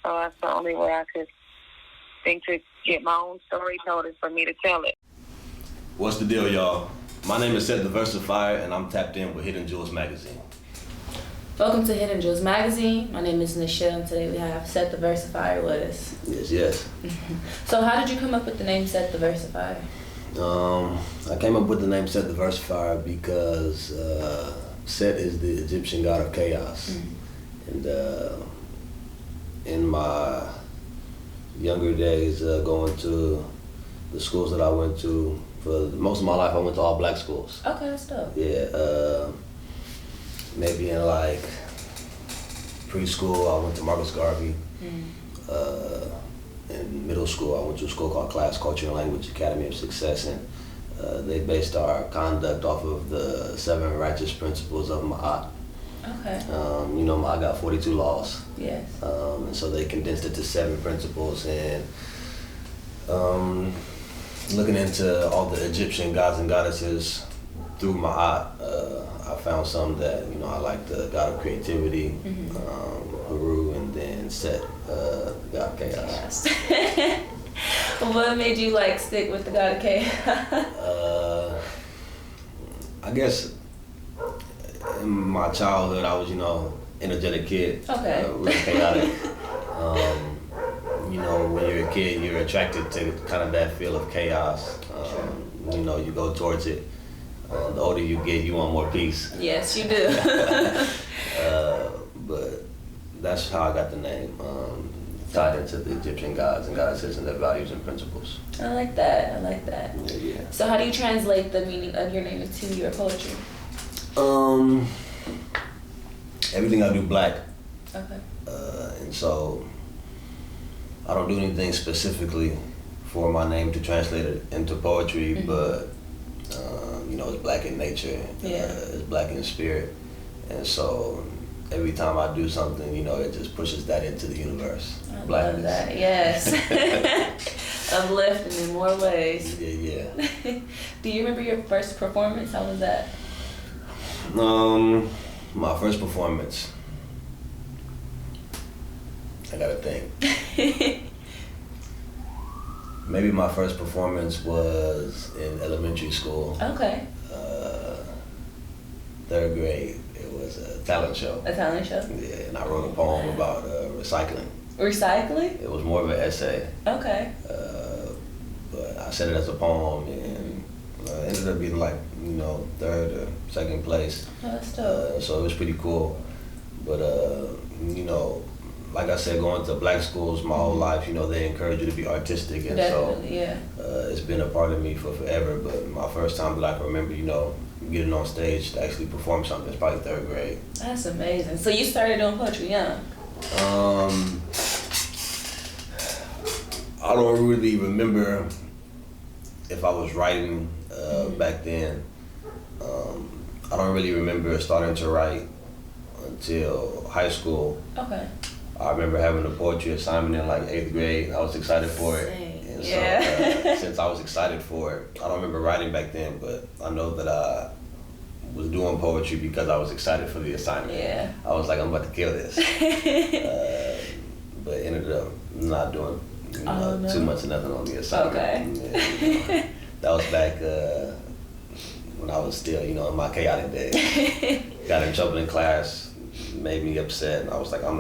So that's the only way I could think to get my own story told is for me to tell it. What's the deal, y'all? My name is Set.Theversifier, and I'm tapped in with Hidden Jewels Magazine. Welcome to Hidden Jewels Magazine. My name is Nichelle, and today we have Set.Theversifier with us. Yes. So how did you come up with the name Set.Theversifier? I came up with the name Set.Theversifier because Set is the Egyptian god of chaos. And in my younger days, going to the schools that I went to, for most of my life I went to all black schools. Okay, that's dope. Yeah, maybe in like preschool I went to Marcus Garvey. In middle school I went to a school called Class Culture and Language Academy of Success, and they based our conduct off of the 7 righteous principles of Ma'at. Okay. Ma'at got 42 laws. Yes. And so they condensed it to 7 principles, and looking into all the Egyptian gods and goddesses through Ma'at, I found some that, I like the god of creativity, Haru, and then Set, the god of chaos. What made you stick with the god of chaos? I guess in my childhood I was, energetic kid. Okay. Really chaotic. When you're a kid, you're attracted to kind of that feel of chaos. You go towards it. The older you get, you want more peace. Yes, you do. But that's how I got the name, tied into the Egyptian gods and goddesses and their values and principles. I like that. Yeah. So how do you translate the meaning of your name into your poetry? Everything I do black. Okay. And so I don't do anything specifically for my name to translate it into poetry, but it's black in nature, it's black in spirit, and so every time I do something, it just pushes that into the universe. I Blackness. love that, yes. Uplifting in more ways. Yeah. Do you remember your first performance? How was that? My first performance, I gotta think. Maybe my first performance was in elementary school. Okay. 3rd grade. It was a talent show. A talent show? Yeah, and I wrote a poem about recycling. Recycling? It was more of an essay. Okay. But I said it as a poem, and it ended up being 3rd or 2nd place. Oh, that's dope. So it was pretty cool. But like I said, going to black schools my whole life, they encourage you to be artistic, and Definitely, it's been a part of me for forever. But my first time that I can remember, getting on stage to actually perform something is probably 3rd grade. That's amazing. So you started doing poetry young? I don't really remember if I was writing back then. I don't really remember starting to write until high school. Okay. I remember having a poetry assignment in 8th grade. I was excited for it. And so since I was excited for it, I don't remember writing back then, but I know that I was doing poetry because I was excited for the assignment. Yeah. I was like, I'm about to kill this. But ended up not doing too much of nothing on the assignment. Okay. Yeah, that was back when I was still, in my chaotic days. Got in trouble in class, made me upset, and I was like, I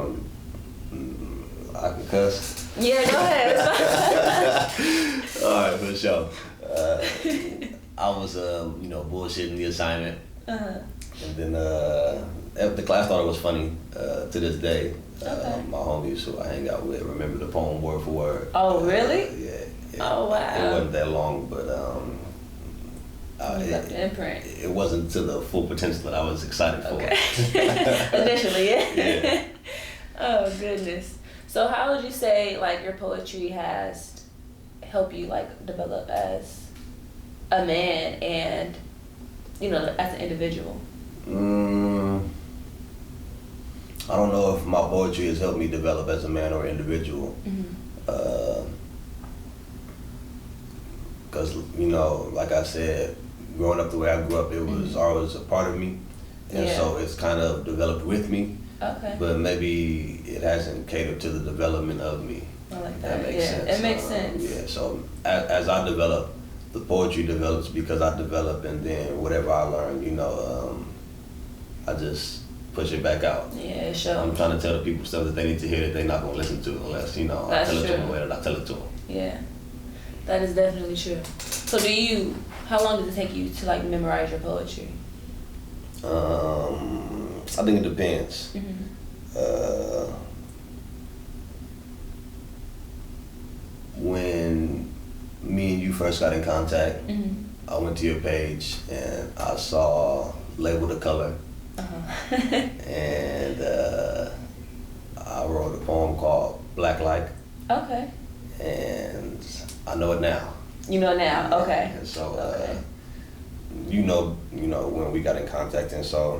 can cuss. Yeah, go ahead. All right, for sure. I was, bullshitting the assignment. And then the class thought it was funny to this day. My homies who I hang out with remember the poem word for word. Oh, really? Yeah. Oh, wow. It wasn't that long, but it wasn't to the full potential that I was excited for. Okay. Initially, yeah. Oh, goodness. So how would you say your poetry has helped you develop as a man and as an individual? I don't know if my poetry has helped me develop as a man or individual. Because like I said, growing up the way I grew up, it was always a part of me, and so it's kind of developed with me. Okay. But maybe it hasn't catered to the development of me. I like that. That makes sense. It makes sense. Yeah, so as I develop, the poetry develops because I develop, and then whatever I learn, I just push it back out. Yeah, sure. I'm trying to tell the people stuff that they need to hear that they're not going to listen to unless, I tell it to them the way that I tell it to them. Yeah, that is definitely true. So how long does it take you to like memorize your poetry? I think it depends. When me and you first got in contact, I went to your page and I saw Label the Color. And I wrote a poem called Black Like. Okay. And I know it now. You know now, okay. And so, when we got in contact, and so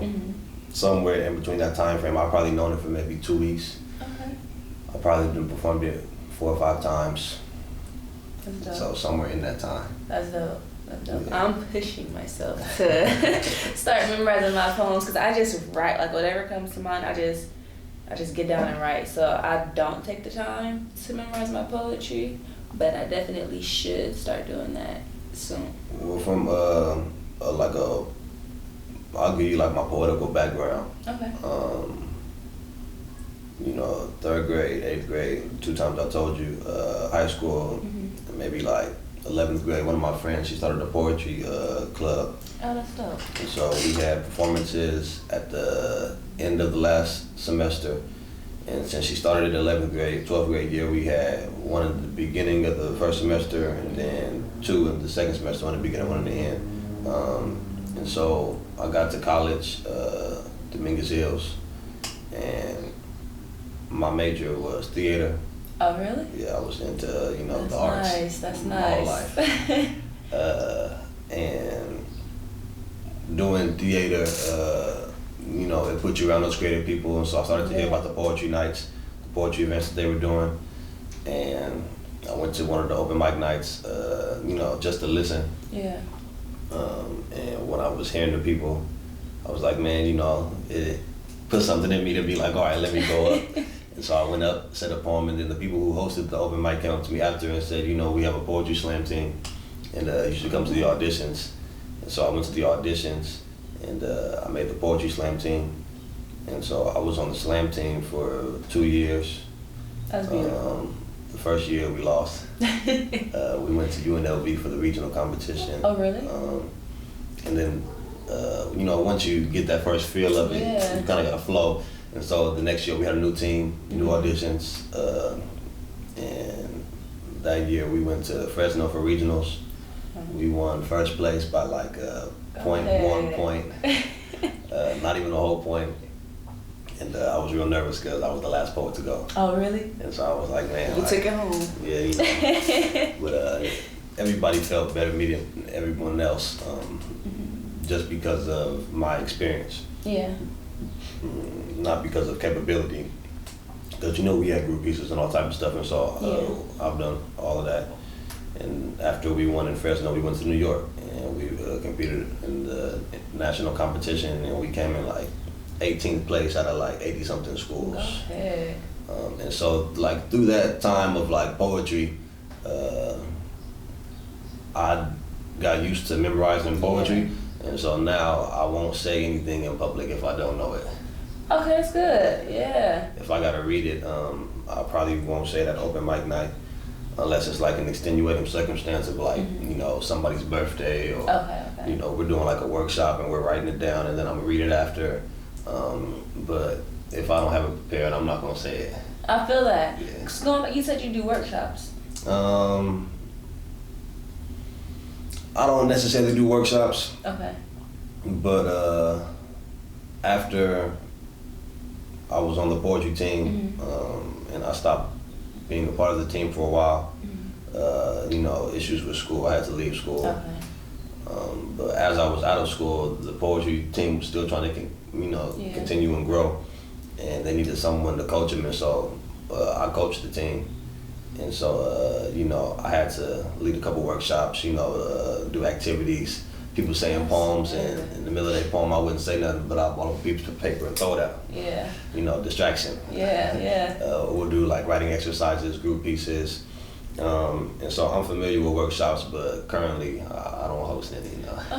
somewhere in between that time frame, I've probably known it for maybe 2 weeks. Okay. I probably been performed it 4 or 5 times. That's dope. So somewhere in that time. That's dope. Yeah. I'm pushing myself to start memorizing my poems because I just write, like whatever comes to mind, I just get down and write. So I don't take the time to memorize my poetry, but I definitely should start doing that soon. Well, from I'll give you like my poetical background. Okay. 3rd grade, 8th grade, 2 times I told you, high school, maybe like 11th grade, one of my friends, she started a poetry club. Oh, that's dope. And so we had performances at the end of the last semester. And since she started in 11th grade, 12th grade year, we had one at the beginning of the first semester and then 2 in the second semester, one at the beginning, one at the end. And so I got to college, Dominguez Hills, and my major was theater. Oh, really? Yeah, I was into, the That's arts. nice. That's my nice. whole life. And doing theater, it put you around those creative people, and so I started to hear about the poetry nights, the poetry events that they were doing, and I went to one of the open mic nights, just to listen. Yeah. And when I was hearing the people, I was like, man, it put something in me to be like, all right, let me go up. And so I went up, said a poem, and then the people who hosted the open mic came up to me after and said, we have a poetry slam team, and you should come to the auditions. And so I went to the auditions, and I made the poetry slam team. And so I was on the slam team for 2 years. That's beautiful. The first year we lost. We went to UNLV for the regional competition. Oh, really? And then, once you get that first feel of it, you kind of got a flow. And so the next year we had a new team, new auditions, and that year we went to Fresno for regionals. We won first place by like 0.1 point, not even a whole point. And I was real nervous because I was the last poet to go. Oh, really? And so I was like, man. You took it home. Yeah, but everybody felt better me than everyone else, just because of my experience. Yeah. Not because of capability, because we had group pieces and all type of stuff, and so I've done all of that. And after we won in Fresno, we went to New York and we competed in the national competition, and we came in like 18th place out of like 80 something schools. Okay. And so like through that time of like poetry, I got used to memorizing poetry, and so now I won't say anything in public if I don't know it. Okay, that's good. Yeah. If I gotta read it, I probably won't say it at open mic night, unless it's like an extenuating circumstance of like, somebody's birthday, or we're doing like a workshop and we're writing it down, and then I'm gonna read it after. But if I don't have it prepared, I'm not gonna say it. I feel that. Yeah. 'Cause you said you do workshops. I don't necessarily do workshops. Okay. But after I was on the poetry team, and I stopped being a part of the team for a while, issues with school, I had to leave school. Okay. But as I was out of school, the poetry team was still trying to, continue and grow, and they needed someone to coach them, and so I coached the team. And so, I had to lead a couple workshops, do activities, people saying poems, and in the middle of their poem I wouldn't say nothing, but I bought a piece of paper and throw it out. Yeah. You know, distraction. Yeah. We'll do like writing exercises, group pieces. And so I'm familiar with workshops, but currently I don't host any.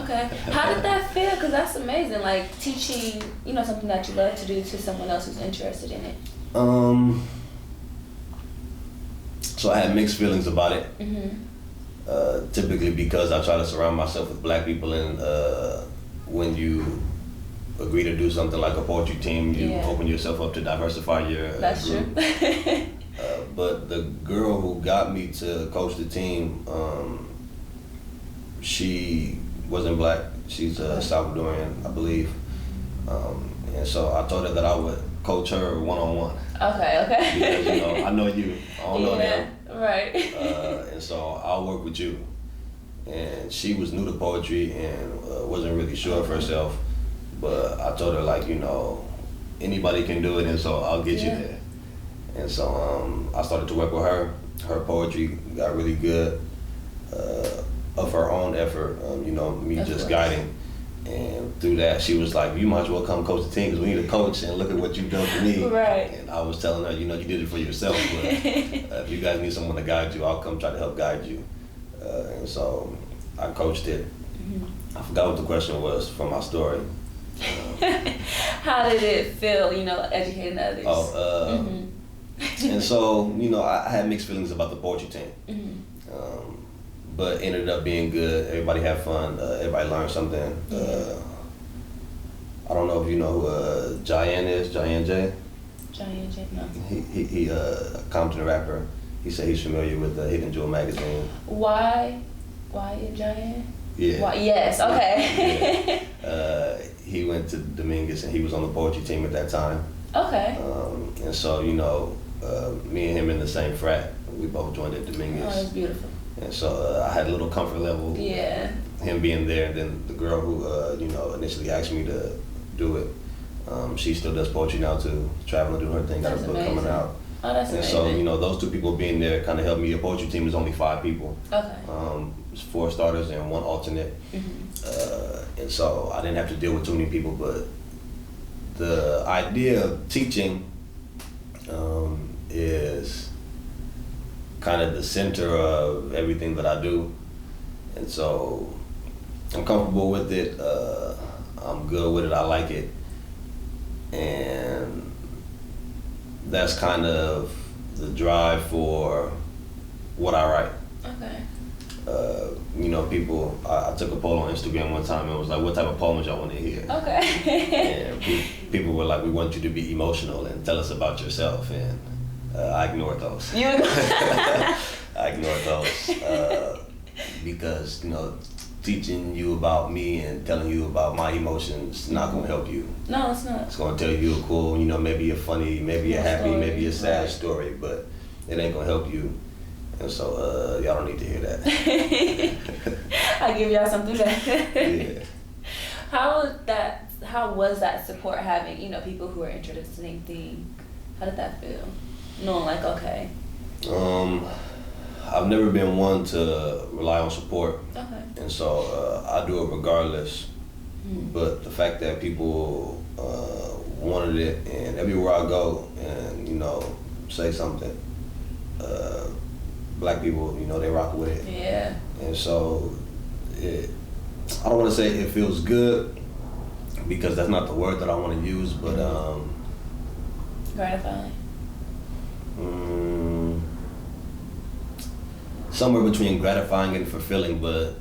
Okay. How did that feel? Because that's amazing. Like teaching, you know, something that you love to do to someone else who's interested in it. So I had mixed feelings about it. Typically because I try to surround myself with black people, and when you agree to do something like a poetry team, you open yourself up to diversify your That's group. True. But the girl who got me to coach the team, she wasn't black. She's Salvadorian, I believe. And so I told her that I would coach her one-on-one. Okay. Because, you know, I know you, I don't know them. Right. And so I'll work with you. And she was new to poetry and wasn't really sure of herself. But I told her, like, you know, anybody can do it, and so I'll get you there. And so I started to work with her. Her poetry got really good of her own effort, you know, me just guiding. And through that, she was like, you might as well come coach the team because we need a coach, and look at what you've done for me. Right. And I was telling her, you know, you did it for yourself, but if you guys need someone to guide you, I'll come try to help guide you. And so I coached it. I forgot what the question was from my story. How did it feel, you know, educating others? And so, you know, I had mixed feelings about the poetry team. But ended up being good. Everybody had fun. Everybody learned something. I don't know if you know who Jayan is, Jayan J. Jayan J, no. He a Compton rapper. He said he's familiar with the Hidden Jewel magazine. Why Jayan? Yeah. Why? Yes, okay. Yeah. He went to Dominguez and he was on the poetry team at that time. Okay. And so, you know, me and him in the same frat. We both joined at Dominguez. Oh, that's beautiful. And so I had a little comfort level. Yeah. Him being there, and then the girl who you know, initially asked me to do it, she still does poetry now too, traveling, doing her thing, got a book coming out. Oh, that's amazing. So, you know, those two people being there kind of helped me. The poetry team is only 5 people. Okay. It's 4 starters and 1 alternate. And so I didn't have to deal with too many people, but the idea of teaching is kind of the center of everything that I do. And so I'm comfortable with it. I'm good with it. I like it. And that's kind of the drive for what I write. Okay. You know, people, I took a poll on Instagram one time and it was like, what type of poems y'all want to hear? Okay. And people were like, we want you to be emotional and tell us about yourself. And I ignored those. You I ignored those because, you know, teaching you about me and telling you about my emotions is not going to help you. No, it's not. It's going to tell you a cool, you know, maybe a funny, maybe a happy, story. maybe a sad story, but it ain't going to help you. And so y'all don't need to hear that. I give y'all something back. Yeah. How was that support, having, you know, people who are interested in the same thing? How did that feel? Knowing like, okay. I've never been one to rely on support. Okay. And so I do it regardless. But the fact that people wanted it, and everywhere I go and, you know, say something, black people, you know, they rock with it. Yeah. And so I don't want to say it feels good because that's not the word that I want to use, but gratifying. Somewhere between gratifying and fulfilling, but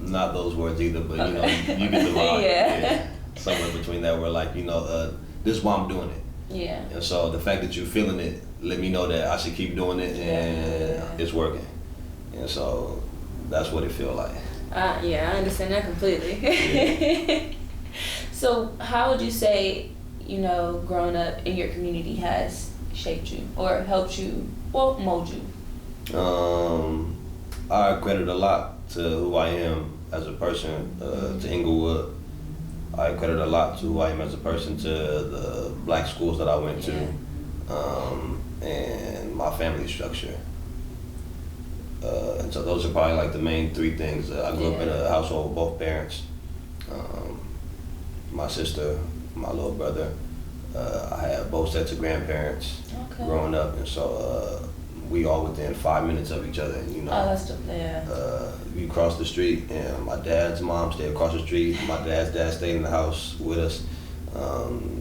not those words either. But you know, you get the vibe. Yeah. Somewhere between that, where like, you know, this is why I'm doing it. Yeah. And so the fact that you're feeling it, let me know that I should keep doing it, and it's working. And so that's what it feels like. Yeah, I understand that completely. Yeah. So how would you say, you know, growing up in your community has shaped you or helped you, well, mold you? I credit a lot to who I am as a person, to Inglewood. I credit a lot to who I am as a person, to the black schools that I went to, and my family structure. And so those are probably like the main three things. I grew up in a household with both parents. My sister, my little brother. I had both sets of grandparents growing up, and so we all within 5 minutes of each other. And, you know, we crossed the street, and my dad's mom stayed across the street. My dad's dad stayed in the house with us.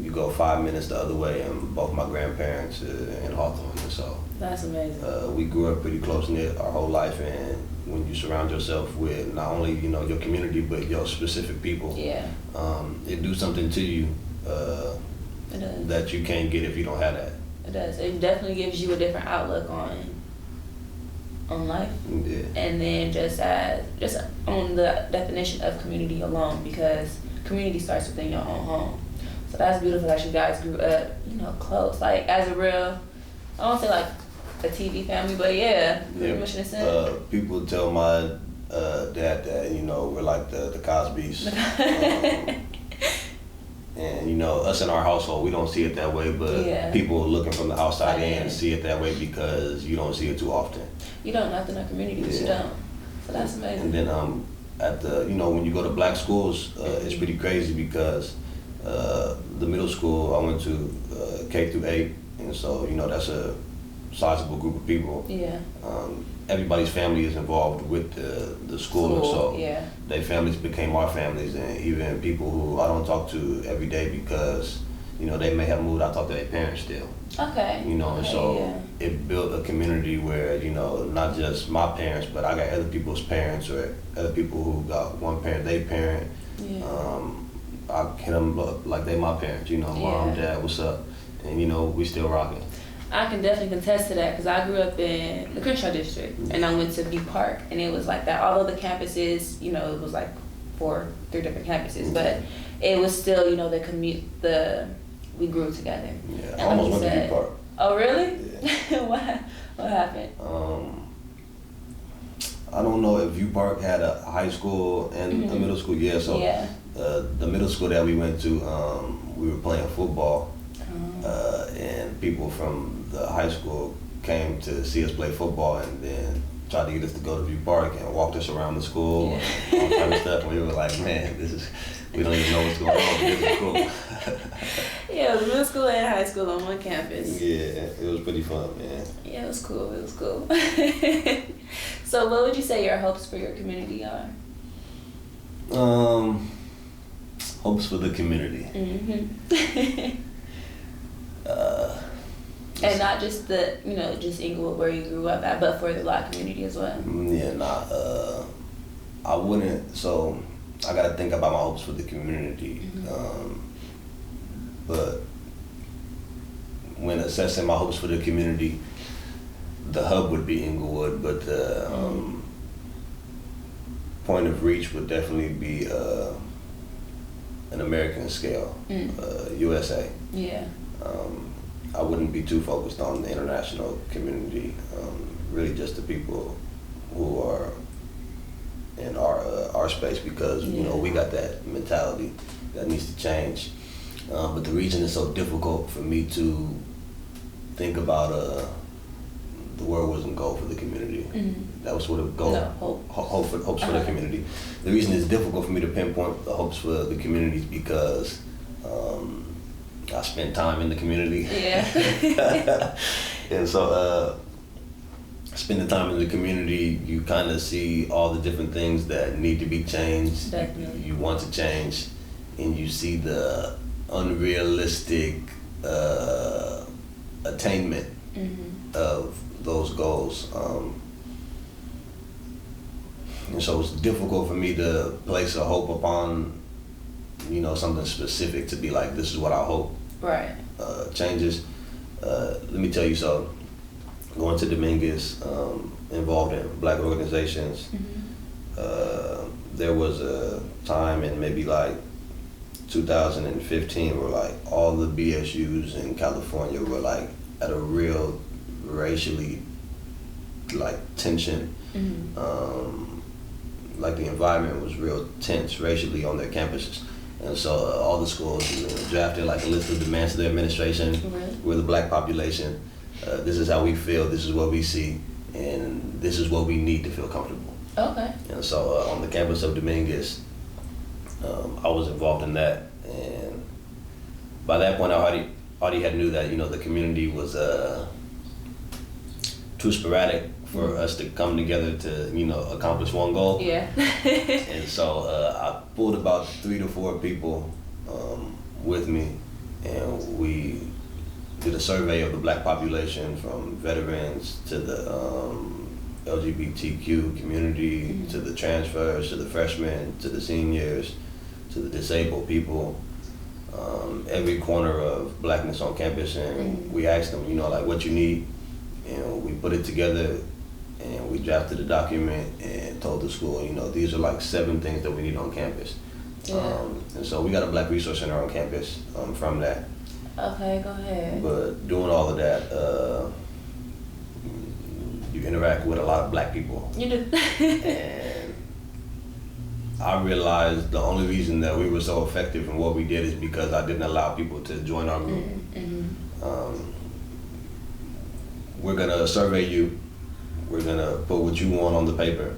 You go 5 minutes the other way, and both my grandparents in Hawthorne. And so that's amazing. We grew up pretty close knit our whole life, and when you surround yourself with not only, you know, your community but your specific people, it do something to you it does. That you can't get if you don't have that. It does. It definitely gives you a different outlook on life. Yeah. And then just on the definition of community alone, because community starts within your own home. So that's beautiful that you guys grew up, you know, close. Like as a real, I don't say like a TV family, but pretty much in a sense. People tell my dad that, you know, we're like the Cosbys. And, you know, us in our household, we don't see it that way, but people looking from the outside in see it that way because you don't see it too often. You don't, not in our communities, you don't. So that's amazing. And then at the, you know, when you go to black schools, it's pretty crazy because the middle school I went to K through 8, and so, you know, that's a sizable group of people. Yeah. Everybody's family is involved with the school, and so their families became our families, and even people who I don't talk to every day because, you know, they may have moved, I talk to their parents still. Okay. You know, and so it built a community where, you know, not just my parents, but I got other people's parents or other people who got one parent, they parent. I hit them up like they my parents, you know, mom, dad, what's up? And, you know, we still rocking. I can definitely contest to that because I grew up in the Crenshaw district and I went to View Park, and it was like that. Although the campuses, you know, it was like 3 different campuses, but it was still, you know, we grew together. Yeah, I almost went to View Park. Oh, really? Yeah. What happened? I don't know if View Park had a high school and a middle school. The middle school that we went to, we were playing football. And people from the high school came to see us play football and then tried to get us to go to View Park and walked us around the school and all kind of stuff. And we were like, man, we don't even know what's going on, but this is cool. Yeah, it was middle school and high school on one campus. Yeah, it was pretty fun, man. Yeah, it was cool. So what would you say your hopes for your community are? Hopes for the community. And not just just Inglewood where you grew up at, but for the Black community as well. I wouldn't, so I gotta think about my hopes for the community. But when assessing my hopes for the community, the hub would be Inglewood, but the point of reach would definitely be an American scale, USA. Yeah. I wouldn't be too focused on the international community, really just the people who are in our space because, you know, we got that mentality that needs to change. But the reason it's so difficult for me to think about the word wasn't goal for the community. That was sort of goal, hopes for the community. The reason it's difficult for me to pinpoint the hopes for the community is because I spent time in the community. Yeah. And so spending time in the community, you kind of see all the different things that need to be changed. Definitely. You want to change, and you see the unrealistic attainment of those goals. And so it's difficult for me to place a hope upon, you know, something specific to be like, this is what I hope changes. Let me tell you, so going to Dominguez, involved in Black organizations, there was a time in maybe like 2015 where like all the BSUs in California were like at a real racially like tension. Like the environment was real tense racially on their campuses. And so all the schools drafted like a list of demands to the administration. We're the Black population. This is how we feel. This is what we see. and this is what we need to feel comfortable. Okay. And so on the campus of Dominguez, I was involved in that, and by that point I already had knew that, you know, the community was too sporadic for us to come together to, you know, accomplish one goal. Yeah. And so I pulled about 3 to 4 people with me, and we did a survey of the black population, from veterans to the LGBTQ community, to the transfers, to the freshmen, to the seniors, to the disabled people, every corner of blackness on campus. And we asked them, you know, like, what you need, and we put it together, and we drafted a document and told the school, you know, these are like 7 things that we need on campus. Yeah. And so we got a Black Resource Center on campus from that. Okay, go ahead. But doing all of that, you interact with a lot of black people. You do. And I realized the only reason that we were so effective in what we did is because I didn't allow people to join our group. We're gonna survey you. We're gonna put what you want on the paper,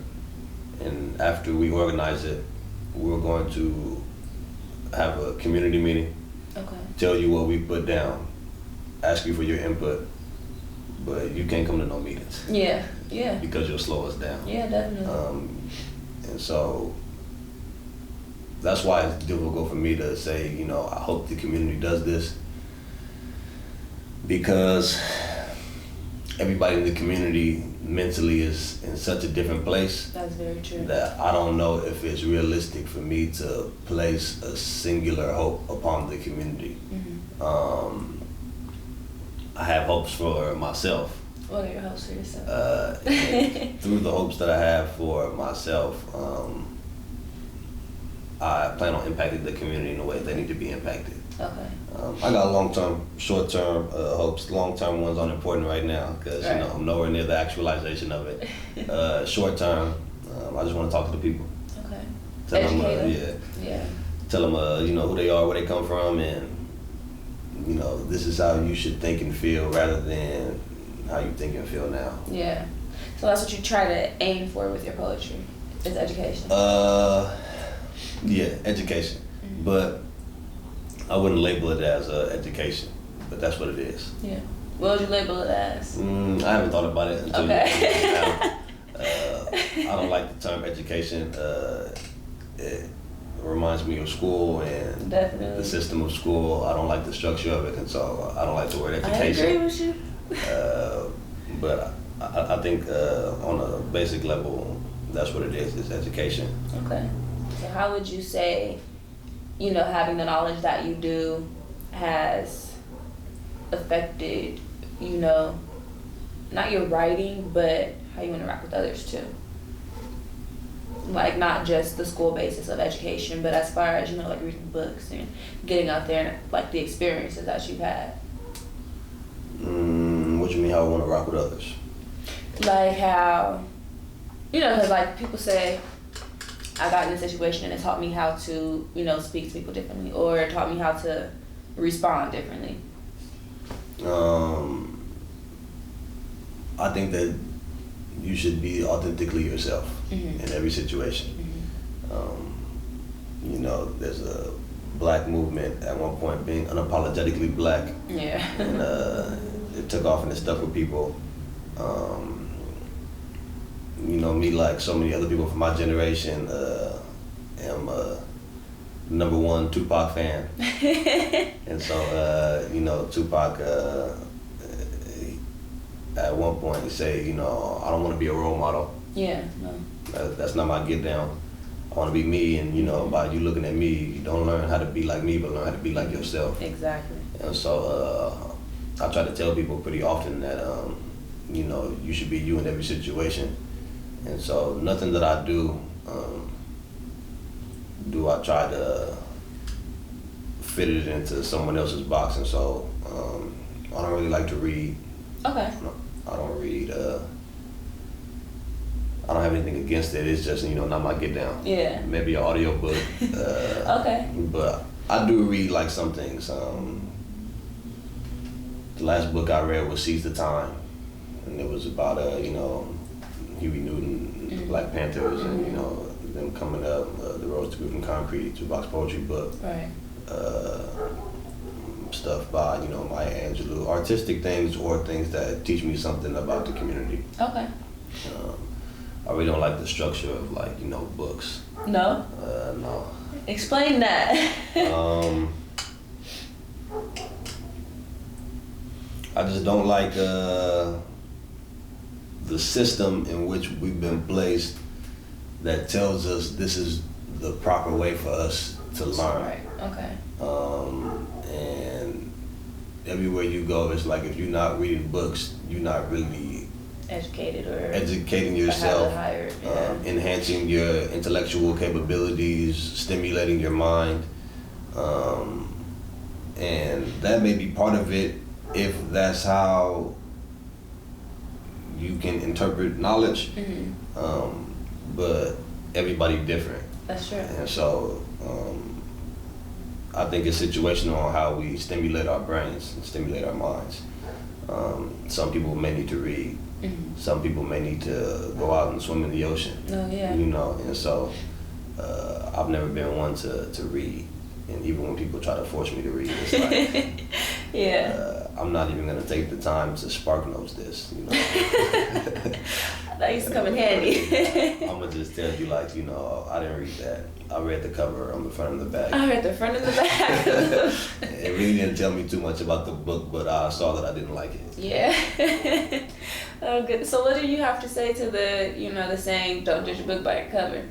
and after we organize it, we're going to have a community meeting. Okay. Tell you what we put down, ask you for your input, but you can't come to no meetings. Yeah. Yeah. Because you'll slow us down. Yeah, definitely. And so that's why it's difficult for me to say, you know, I hope the community does this, because everybody in the community mentally is in such a different place. That's very true. That I don't know if it's realistic for me to place a singular hope upon the community. I have hopes for myself. What are your hopes for yourself? Through the hopes that I have for myself, I plan on impacting the community in the way they need to be impacted. Okay. I got long-term, short-term hopes. Long-term ones aren't important right now because you know, I'm nowhere near the actualization of it. Short-term, I just want to talk to the people. Okay. Tell Educate them, yeah. Tell them, you know, who they are, where they come from, and you know, this is how you should think and feel rather than how you think and feel now. Yeah. So that's what you try to aim for with your poetry, is education. Yeah, education, but I wouldn't label it as education, but that's what it is. Yeah. What would you label it as? I haven't thought about it until okay. I don't like the term education. It reminds me of school and Definitely. the system of school. I don't like the structure of it, and so I don't like the word education. I agree with you. But I think on a basic level, that's what it is. It's education. Okay. So how would you say, you know, having the knowledge that you do has affected, you know, not your writing, but how you interact with others too? Like, not just the school basis of education, but as far as, you know, like reading books and getting out there and like the experiences that you've had. What do you mean, how I want to rock with others? Like how, you know, because like people say, I got in a situation and it taught me how to, you know, speak to people differently, or it taught me how to respond differently. I think that you should be authentically yourself in every situation. You know, there's a black movement at one point being unapologetically black. Yeah. And it took off and it stuck with people. You know, me, like so many other people from my generation, am a #1 Tupac fan. And so, you know, Tupac, at one point, he said, you know, I don't want to be a role model. Yeah, no. That's not my get down. I want to be me, and you know, by you looking at me, you don't learn how to be like me, but learn how to be like yourself. Exactly. And so, I try to tell people pretty often that, you know, you should be you in every situation. And so, nothing that I do, I try to fit it into someone else's box. And so, I don't really like to read. Okay. I don't read. I don't have anything against it. It's just, you know, not my get down. Yeah. Maybe an audio book. Okay. But I do read like some things. The last book I read was Seize the Time. and it was about Huey Newton, the Black Panthers, and them coming up. The Road to Good Concrete, 2-box poetry book. Right. Stuff by Maya Angelou, artistic things or things that teach me something about the community. Okay. I really don't like the structure of books. No. No. Explain that. I just don't like the system in which we've been placed that tells us this is the proper way for us to learn. Right. Okay. And everywhere you go, it's like if you're not reading books, you're not really Educated or educating yourself, higher, enhancing your intellectual capabilities, stimulating your mind. And that may be part of it if that's how you can interpret knowledge. But everybody different. That's true. And so I think it's situational on how we stimulate our brains and stimulate our minds. Some people may need to read. Some people may need to go out and swim in the ocean. Oh, yeah. And so I've never been one to read. And even when people try to force me to read, it's like, yeah. I'm not even gonna take the time to spark notes this, That used to come in handy. I'm gonna just tell you, I didn't read that. I read the cover on the front and the back. I read the front and the back. It really didn't tell me too much about the book, but I saw that I didn't like it. Yeah. Oh, good. So what do you have to say to the saying, don't judge a book by its cover?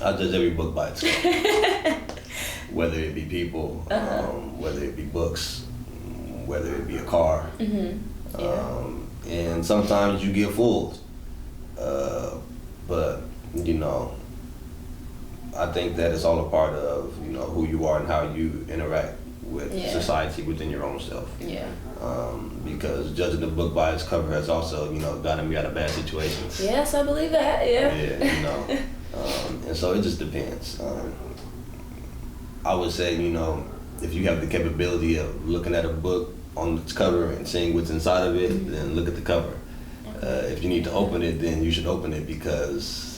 I judge every book by its cover. Whether it be people, whether it be books, whether it be a car. And sometimes you get fooled. But, I think that it's all a part of, who you are and how you interact with society within your own self. Yeah. Because judging the book by its cover has also, gotten me out of bad situations. Yes, I believe that, yeah. Yeah, and so it just depends. I would say, if you have the capability of looking at a book on its cover and seeing what's inside of it, then look at the cover. If you need to open it, then you should open it because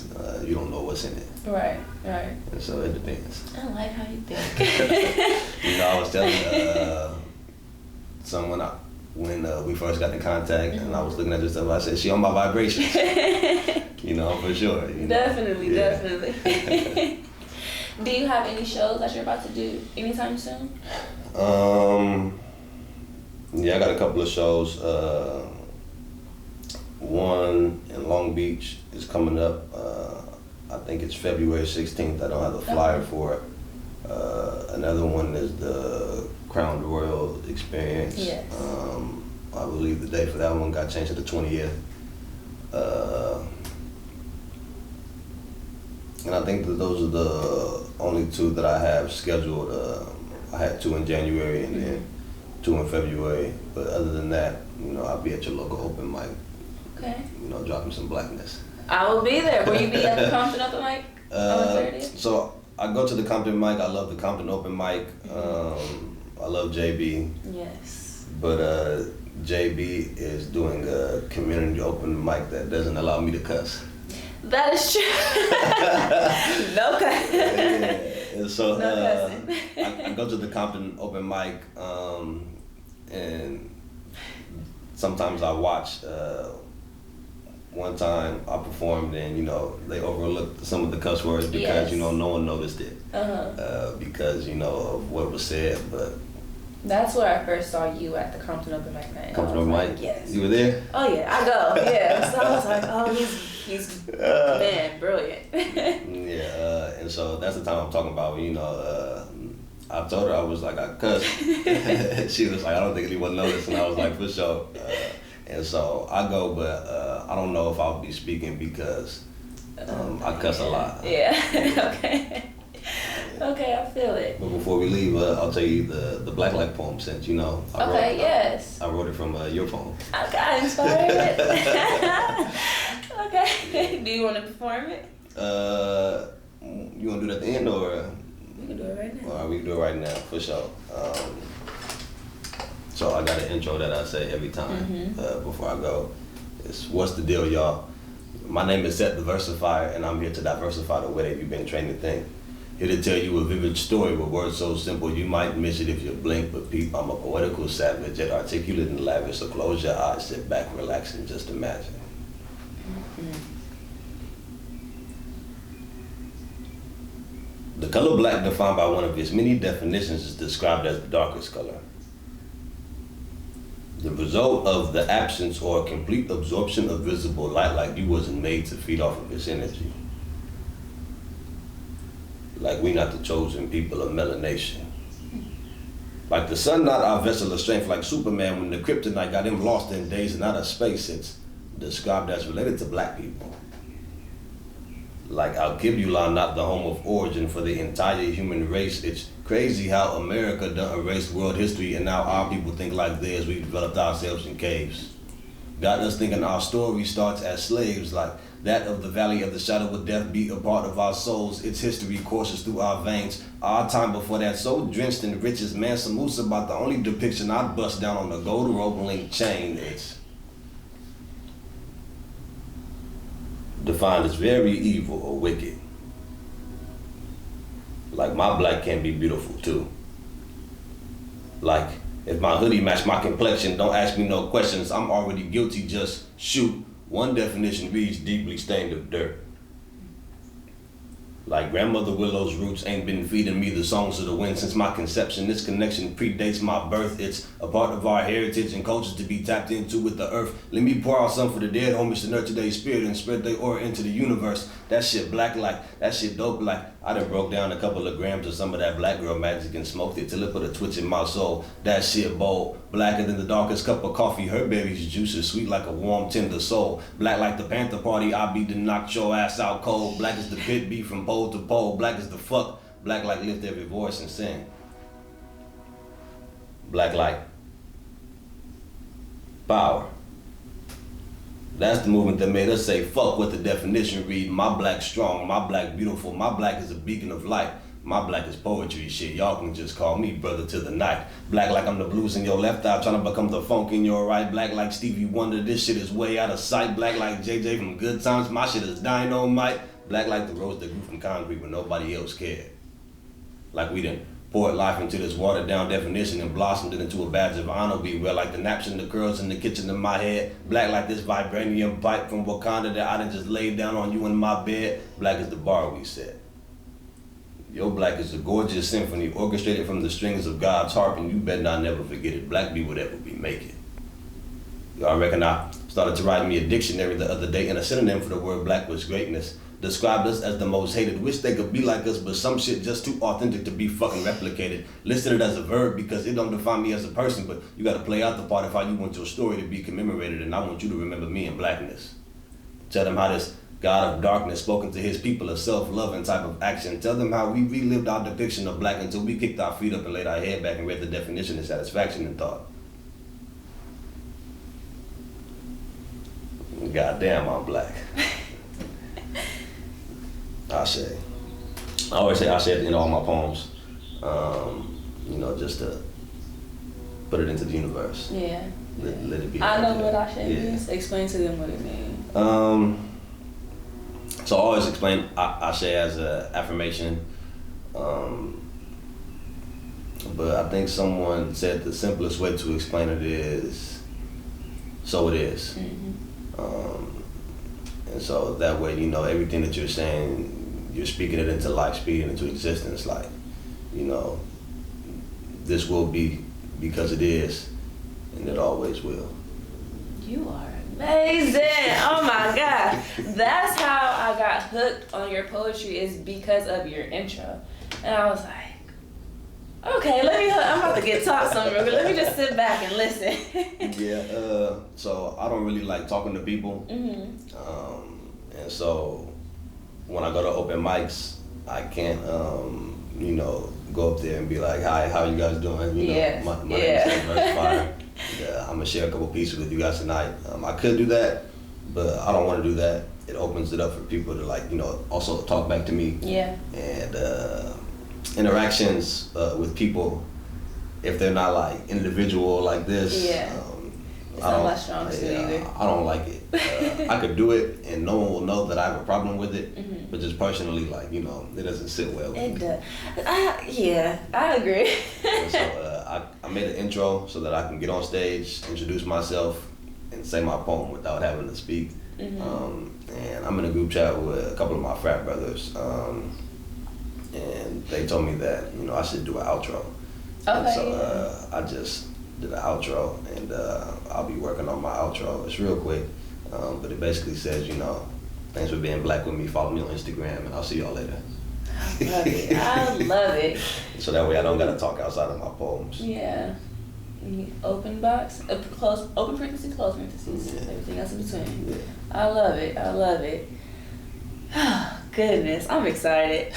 you don't know what's in it. Right. And so it depends. I like how you think. I was telling someone when we first got in contact, and I was looking at this stuff, I said, she on my vibrations. For sure. Definitely. Do you have any shows that you're about to do anytime soon? Yeah, I got a couple of shows. One in Long Beach is coming up. I think it's February 16th. I don't have the flyer for it. Another one is the Crown Royal Experience. Yes. I believe the date for that one got changed to the 20th. And I think that those are the only two that I have scheduled. I had 2 in January and then 2 in February. But other than that, I'll be at your local open mic. Okay. Dropping some blackness. I will be there. Will you be at the Compton Open Mic on the 30th? So I go to the Compton mic. I love the Compton Open mic. I love JB. Yes. But JB is doing a community open mic that doesn't allow me to cuss. That is true. No cussing. Yeah. And so No cussing. I go to the Compton Open mic, and sometimes I watch. One time I performed and they overlooked some of the cuss words because no one noticed it because of what was said. But that's where I first saw you at the Compton Open Mic night. Compton Open Mic. Yes. You were there? Oh yeah, I go. Yeah. So I was like, oh, he's man, brilliant. Yeah, and so that's the time I'm talking about. I told her I was like I cussed. She was like, I don't think anyone noticed, and I was like, for sure. And so I go, but I don't know if I'll be speaking because I cuss a lot. Yeah. Okay. Okay, I feel it. But before we leave, I'll tell you the Black Light poem since Yes. I wrote it from your phone. I got inspired. Okay. Do you want to perform it? You want to do it at the end or? We can do it right now. All right, we can do it right now for sure. So I got an intro that I say every time before I go. It's what's the deal, y'all? My name is Set.Theversifier, and I'm here to diversify the way that you've been trained to think. Here to tell you a vivid story with words so simple you might miss it if you blink, but peep, I'm a poetical savage, yet articulate and lavish, so close your eyes, sit back, relax, and just imagine. The color black, defined by one of its many definitions, is described as the darkest color. The result of the absence or complete absorption of visible light, like you wasn't made to feed off of its energy. Like we not the chosen people of melanation. Like the sun not our vessel of strength, like Superman when the kryptonite got him lost in days and out of space. It's described as related to black people. Like Al-Qibla not the home of origin for the entire human race. It's crazy how America done erased world history and now our people think like theirs. We developed ourselves in caves. Got us thinking our story starts as slaves, like that of the valley of the shadow of death be a part of our souls. Its history courses through our veins. Our time before that, so drenched in riches, Mansa Musa about the only depiction I'd bust down on the gold rope link chain. It's defined as very evil or wicked. Like my black can be beautiful too. Like if my hoodie match my complexion, don't ask me no questions. I'm already guilty, just shoot. One definition reads deeply stained of dirt. Like grandmother Willow's roots ain't been feeding me the songs of the wind since my conception. This connection predates my birth. It's a part of our heritage and culture to be tapped into with the earth. Let me pour out some for the dead homies to nurture their spirit and spread their aura into the universe. That shit black like, that shit dope like. I done broke down a couple of grams of some of that black girl magic and smoked it till it put a twitch in my soul. That shit bold, blacker than the darkest cup of coffee. Her berry's juice is sweet like a warm, tender soul. Black like the Panther Party, I be to knock your ass out cold. Black as the pit be from pole to pole. Black as the fuck, black like lift every voice and sing. Black like power. That's the movement that made us say fuck what the definition read. My black strong, my black beautiful, my black is a beacon of light. My black is poetry shit. Y'all can just call me brother to the night. Black like I'm the blues in your left eye, trying to become the funk in your right. Black like Stevie Wonder, this shit is way out of sight. Black like JJ from Good Times, my shit is dynamite. Black like the rose that grew from concrete when nobody else cared. Like we done poured life into this watered down definition and blossomed it into a badge of honor. We wear like the naps and the curls in the kitchen in my head. Black like this vibranium pipe from Wakanda that I done just laid down on you in my bed. Black as the bar we set. Your black is a gorgeous symphony orchestrated from the strings of God's harp, and you better not never forget it. Black be whatever we make it. Y'all reckon I started to write me a dictionary the other day, and a synonym for the word black was greatness. Described us as the most hated. Wish they could be like us, but some shit just too authentic to be fucking replicated. Listed it as a verb because it don't define me as a person, but you gotta play out the part of how you want your story to be commemorated, and I want you to remember me in blackness. Tell them how this God of darkness spoken to his people a self-loving type of action. Tell them how we relived our depiction of black until we kicked our feet up and laid our head back and read the definition of satisfaction and thought, goddamn, I'm black. Ashe. I always say Ashe at the end of all my poems, you know, just to put it into the universe. Yeah. Let it be. I know what Ashe means. Explain to them what it means. So I always explain Ashe as an affirmation, but I think someone said the simplest way to explain it is, so it is. And so that way, you know, everything that you're saying, you're speaking it into life, speaking it into existence. Like, you know, this will be because it is, and it always will. You are amazing. Oh my God. That's how I got hooked on your poetry, is because of your intro. And I was like, okay, I'm about to get taught something real good. Let me just sit back and listen. Yeah, so I don't really like talking to people. And so when I go to open mics, I can't, you know, go up there and be like, hi, how you guys doing? You know, my name is SetTheVersifier. I'm gonna share a couple pieces with you guys tonight. I could do that, but I don't want to do that. It opens it up for people to, like, you know, also talk back to me. Yeah. And interactions with people if they're not like individual like this, it's not my strong suit either. I don't like it. I could do it and no one will know that I have a problem with it, but just personally, like, you know, it doesn't sit well with me. I agree. And so I made an intro so that I can get on stage, introduce myself, and say my poem without having to speak. And I'm in a group chat with a couple of my frat brothers, and they told me that, you know, I should do an outro. Okay. And so I just did an outro, and I'll be working on my outro. It's real quick, but it basically says, you know, thanks for being black with me. Follow me on Instagram, and I'll see y'all later. I love it. I love it. So that way I don't gotta talk outside of my poems. Yeah. Open box, close, open parentheses, close parentheses, everything else in between. Yeah. I love it. I love it. Oh, goodness, I'm excited.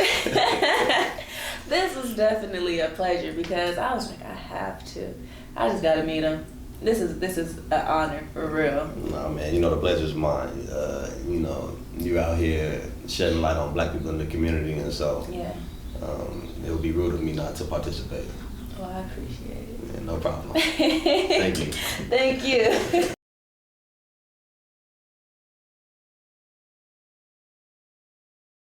This was definitely a pleasure because I was like, I just gotta meet him. This is an honor for real. Nah, man, you know, the pleasure's mine. You know, you out here shedding light on black people in the community, and so it would be rude of me not to participate. Well, I appreciate it. Yeah, no problem. Thank you. Thank you.